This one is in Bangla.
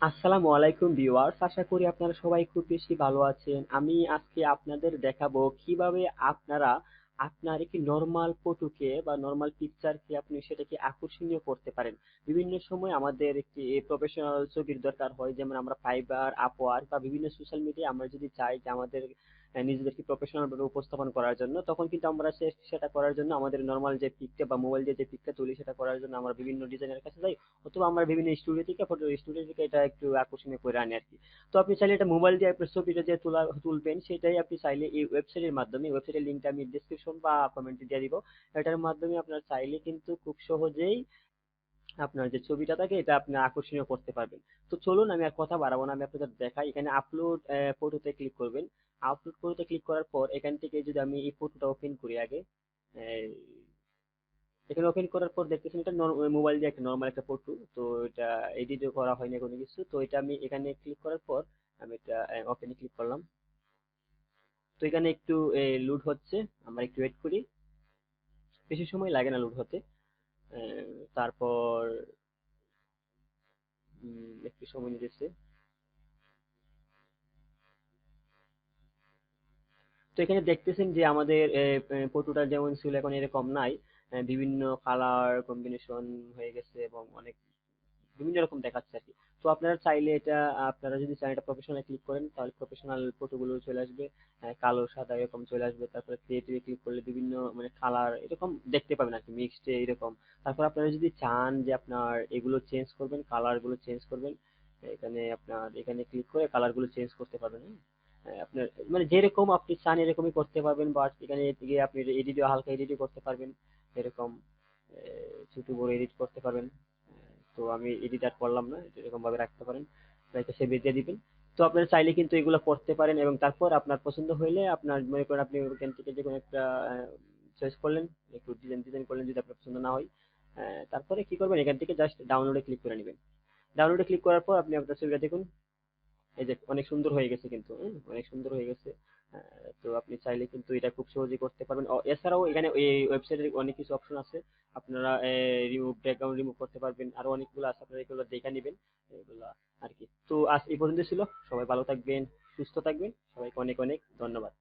আসসালামু আলাইকুম ভিউয়ার্স, আশা করি আপনারা সবাই খুব বেশি ভালো আছেন। আমি আজকে আপনাদের দেখাবো কিভাবে আপনারা আপনার একটি নরমাল ফটোকে বা নরমাল পিকচারকে আপনি সেটাকে আকর্ষণীয় করতে পারেন। বিভিন্ন সময় আমাদের একটি প্রফেশনাল ছবির দরকার হয়, যেমন আমরা ফাইবার, আপওয়ার্ক বা বিভিন্ন সোশ্যাল মিডিয়ায় আমরা যদি চাই যে আমাদের নিজেদেরকে প্রফেশনাল ভাবে উপস্থাপন করার জন্য, তখন কিন্তু আমরা সেটা করার জন্য আমাদের নরমাল যে পিকটা বা মোবাইল দিয়ে যে পিকটা তুলি সেটা করার জন্য আমরা বিভিন্ন ডিজাইনের কাছে যাই, অথবা আমরা বিভিন্ন স্টুডিও থেকে ফটো স্টুডিও থেকে এটা একটু আকর্ষণীয় করে আনি আর কি। তো আপনি চাইলে এটা মোবাইল দিয়ে আপনার ছবিটা যে তুলবেন, সেটাই আপনি চাইলে এই ওয়েবসাইটের মাধ্যমে, ওয়েবসাইটের লিঙ্কটা আমি ডিসক্রিপশন বা কমেন্টে দিয়ে দিব, এটার মাধ্যমে আপনার চাইলে কিন্তু খুব সহজেই আপনার যে ছবিটা থাকে এটা আপনি আকর্ষণীয় করতে পারবেন। তো চলুন, আমি আর কথা বাড়াবো না, আমি আপনাদের দেখাই। এখানে আপলোড ফটোতে ক্লিক করবেন। আপলোড ফটোতে ক্লিক করার পর এখান থেকে যদি আমি এই ফটোটা ওপেন করি আগে, এখানে ওপেন করার পর দেখতেছেন এটা মোবাইল দিয়ে একটা নর্মাল একটা ফটো। তো এটা এডিটও করা হয়নি কোনো কিছু। তো এটা আমি এখানে ক্লিক করার পর আমি এটা ওপেনে ক্লিক করলাম। তো এখানে একটু লোড হচ্ছে, আমরা একটু ওয়েট করি। বেশি সময় লাগে না লোড হতে। তারপর একটু সময় নিতেছে। তো এখানে দেখতেছেন যে আমাদের ফটোটা যেমন ছিল এখন এরকম নাই। বিভিন্ন কালার কম্বিনেশন হয়ে গেছে এবং অনেক বিভিন্ন রকম দেখাচ্ছে আর কি। তো আপনারা চাইলে এটা, আপনারা যদি চান এটা প্রফেশনাল ক্লিক করেন তাহলে প্রফেশনাল ফটোগুলো চলে আসবে। কালো সাদা এরকম চলে আসবে। তারপরে ক্রিয়েটিভ ক্লিক করলে বিভিন্ন মানে কালার এরকম দেখতে পাবেন আর কি, মিক্সড এরকম। তারপর আপনারা যদি চান যে আপনার এগুলো চেঞ্জ করবেন, কালার গুলো চেঞ্জ করবেন, এখানে আপনার এখানে ক্লিক করে কালার গুলো চেঞ্জ করতে পারবেন। হ্যাঁ? আপনার মানে যেরকম আপনি চান এরকমই করতে পারবেন, বাট এখানে গিয়ে আপনি এডিটও হালকা এডিটও করতে পারবেন এরকম। ছোট বড় এডিট করতে পারবেন। তো আমি এডিট আর করলাম না, এটা এরকম ভাবে রাখতে পারেন, রেখে সেভ দিয়ে দিবেন। তো আপনারা চাইলে কিন্তু এগুলো করতে পারেন, এবং তারপর আপনার পছন্দ হইলে আপনার মনে করেন আপনি ওখান থেকে যে কোনো একটা চয়েস করলেন, একটু ডিজাইন ডিজাইন করলেন যদি আপনার পছন্দ না হয়। তারপরে কি করবেন, এখান থেকে জাস্ট ডাউনলোডে ক্লিক করে নেবেন। ডাউনলোডে ক্লিক করার পর আপনি আপনার ছবিটা দেখুন, এই যে অনেক সুন্দর হয়ে গেছে কিন্তু, অনেক সুন্দর হয়ে গেছে। তো আপনি চাইলে কিন্তু এটা খুব সহজেই করতে পারবেন। এছাড়াও এখানে এই ওয়েবসাইটে অনেক কিছু অপশন আছে। আপনারা রিমুভ, ব্যাকগ্রাউন্ড রিমুভ করতে পারবেন, আরো অনেকগুলো আছে, আপনারা এগুলো দেখে নেবেন এগুলা আর কি। তো আজ এই পর্যন্ত ছিল। সবাই ভালো থাকবেন, সুস্থ থাকবেন। সবাইকে অনেক অনেক ধন্যবাদ।